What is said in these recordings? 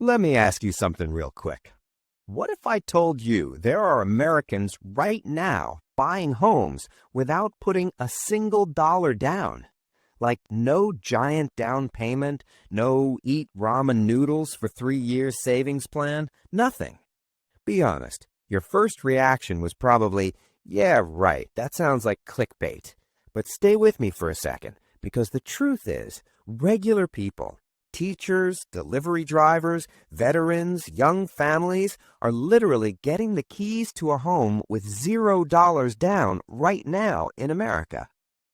Let me ask you something real quick. What if I told you there are Americans right now buying homes without putting a single dollar down? Like no giant down payment, no eat ramen noodles for 3 years savings plan, nothing. Be honest, your first reaction was probably, yeah, right, that sounds like clickbait. But stay with me for a second, because the truth is, regular people, teachers, delivery drivers, veterans, young families are literally getting the keys to a home with $0 down right now in America.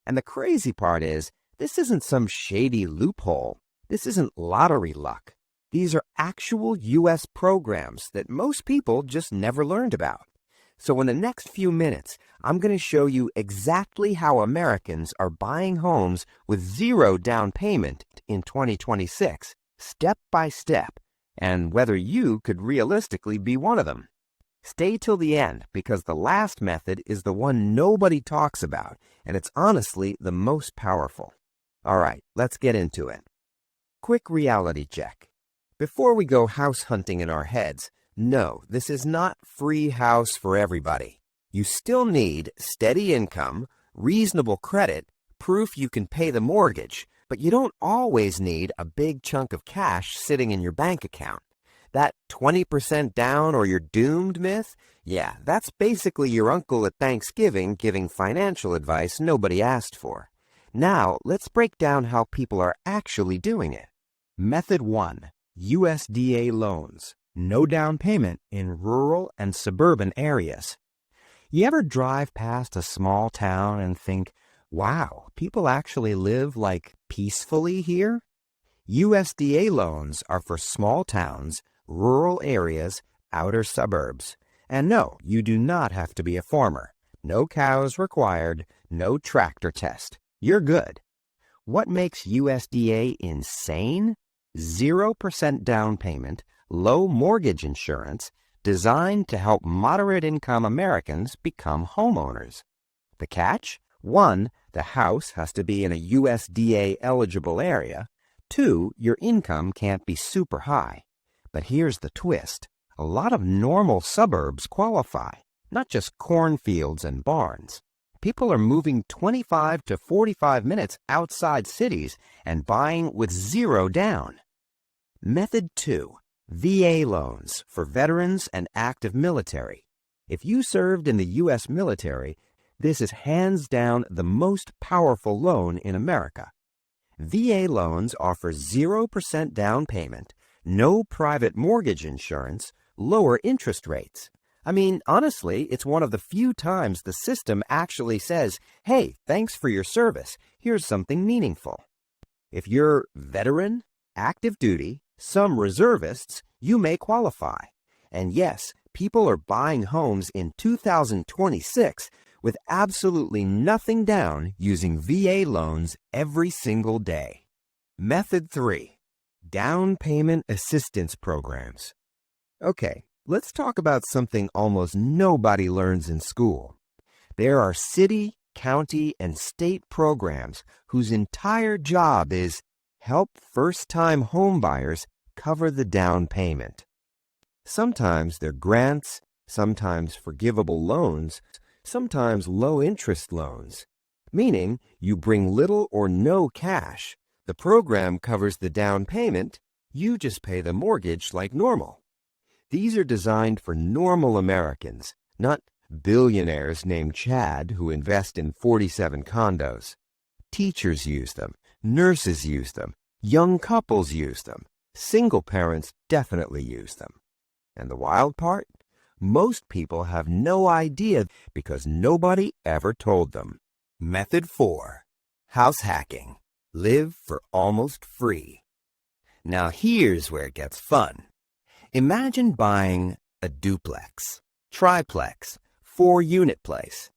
And the crazy part is, this isn't some shady loophole. This isn't lottery luck. These are actual U.S. programs that most people just never learned about. So in the next few minutes, I'm going to show you exactly how Americans are buying homes with zero down payment in 2026, step by step, and whether you could realistically be one of them. Stay till the end, because the last method is the one nobody talks about, and it's honestly the most powerful. All right, let's get into it. Quick reality check. Before we go house hunting in our heads, no, this is not free house for everybody. You still need steady income, reasonable credit, proof you can pay the mortgage, but you don't always need a big chunk of cash sitting in your bank account. That 20% down or you're doomed myth, yeah, that's basically your uncle at Thanksgiving giving financial advice nobody asked for. Now, let's break down how people are actually doing it. Method 1. USDA loans. No down payment in rural and suburban areas. You ever drive past a small town and think, wow, people actually live like peacefully here? USDA loans are for small towns, rural areas, outer suburbs. And no, you do not have to be a farmer. No cows required, no tractor test. You're good. What makes USDA insane? 0% down payment, low mortgage insurance, designed to help moderate-income Americans become homeowners. The catch? 1, the house has to be in a USDA-eligible area. 2, your income can't be super high. But here's the twist. A lot of normal suburbs qualify, not just cornfields and barns. People are moving 25 to 45 minutes outside cities and buying with zero down. Method 2. VA loans for veterans and active military. If you served in the U.S. military, this is hands down the most powerful loan in America. VA loans offer 0% down payment, no private mortgage insurance, lower interest rates. I mean, honestly, it's one of the few times the system actually says, hey, thanks for your service. Here's something meaningful. If you're veteran, active duty, some reservists, you may qualify. And yes, people are buying homes in 2026 with absolutely nothing down using VA loans every single day. Method 3. Down payment assistance programs. Okay, let's talk about something almost nobody learns in school. There are city, county, and state programs whose entire job is help first-time homebuyers cover the down payment. Sometimes they're grants, sometimes forgivable loans, sometimes low-interest loans, meaning you bring little or no cash. The program covers the down payment, you just pay the mortgage like normal. These are designed for normal Americans, not billionaires named Chad who invest in 47 condos. Teachers use them, nurses use them, young couples use them, single parents definitely use them. And the wild part? Most people have no idea because nobody ever told them. Method 4. House hacking. Live for almost free. Now here's where it gets fun. Imagine buying a duplex, triplex, 4-unit place.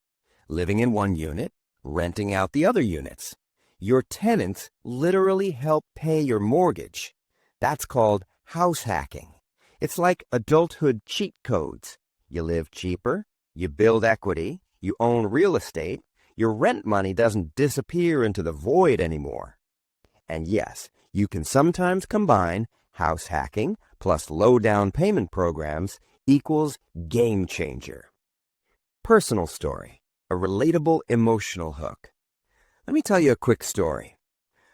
Living in one unit, renting out the other units. Your tenants literally help pay your mortgage. That's called house hacking. It's like adulthood cheat codes. You live cheaper, you build equity, you own real estate, your rent money doesn't disappear into the void anymore. And yes, you can sometimes combine house hacking plus low down payment programs equals game changer. Personal story, a relatable emotional hook. Let me tell you a quick story.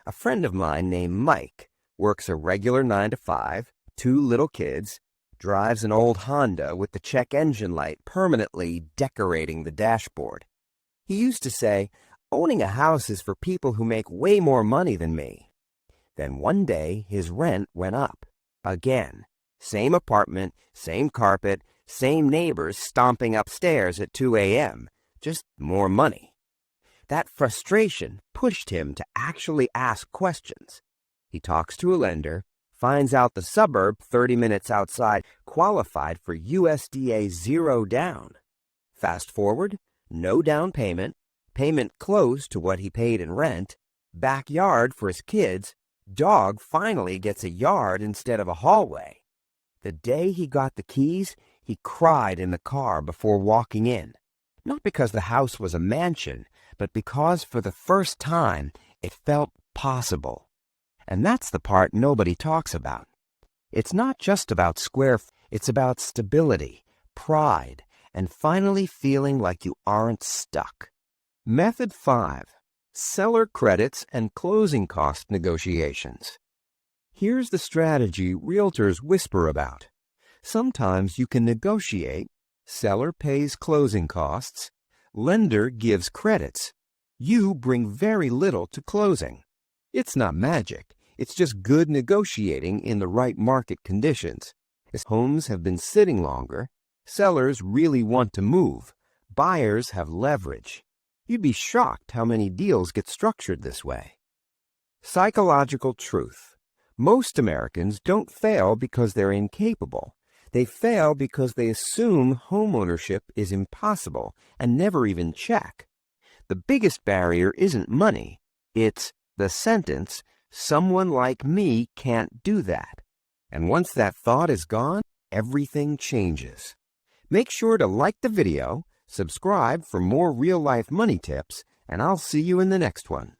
A friend of mine named Mike works a regular 9 to 5, 2 little kids, drives an old Honda with the check engine light permanently decorating the dashboard. He used to say, owning a house is for people who make way more money than me. Then one day, his rent went up. Again. Same apartment, same carpet, same neighbors stomping upstairs at 2 a.m. Just more money. That frustration pushed him to actually ask questions. He talks to a lender, finds out the suburb 30 minutes outside qualified for USDA 0 down. Fast forward, no down payment, payment close to what he paid in rent, backyard for his kids, dog finally gets a yard instead of a hallway. The day he got the keys, he cried in the car before walking in. Not because the house was a mansion, but because for the first time it felt possible. And that's the part nobody talks about. It's not just about it's about stability, pride, and finally feeling like you aren't stuck. Method 5. Seller credits and closing cost negotiations. Here's the strategy realtors whisper about. Sometimes you can negotiate. Seller pays closing costs. Lender gives credits. You bring very little to closing. It's not magic. It's just good negotiating in the right market conditions. As homes have been sitting longer, sellers really want to move. Buyers have leverage. You'd be shocked how many deals get structured this way. Psychological truth. Most Americans don't fail because they're incapable. They fail because they assume homeownership is impossible and never even check. The biggest barrier isn't money. It's the sentence, "Someone like me can't do that." And once that thought is gone, everything changes. Make sure to like the video, subscribe for more real-life money tips, and I'll see you in the next one.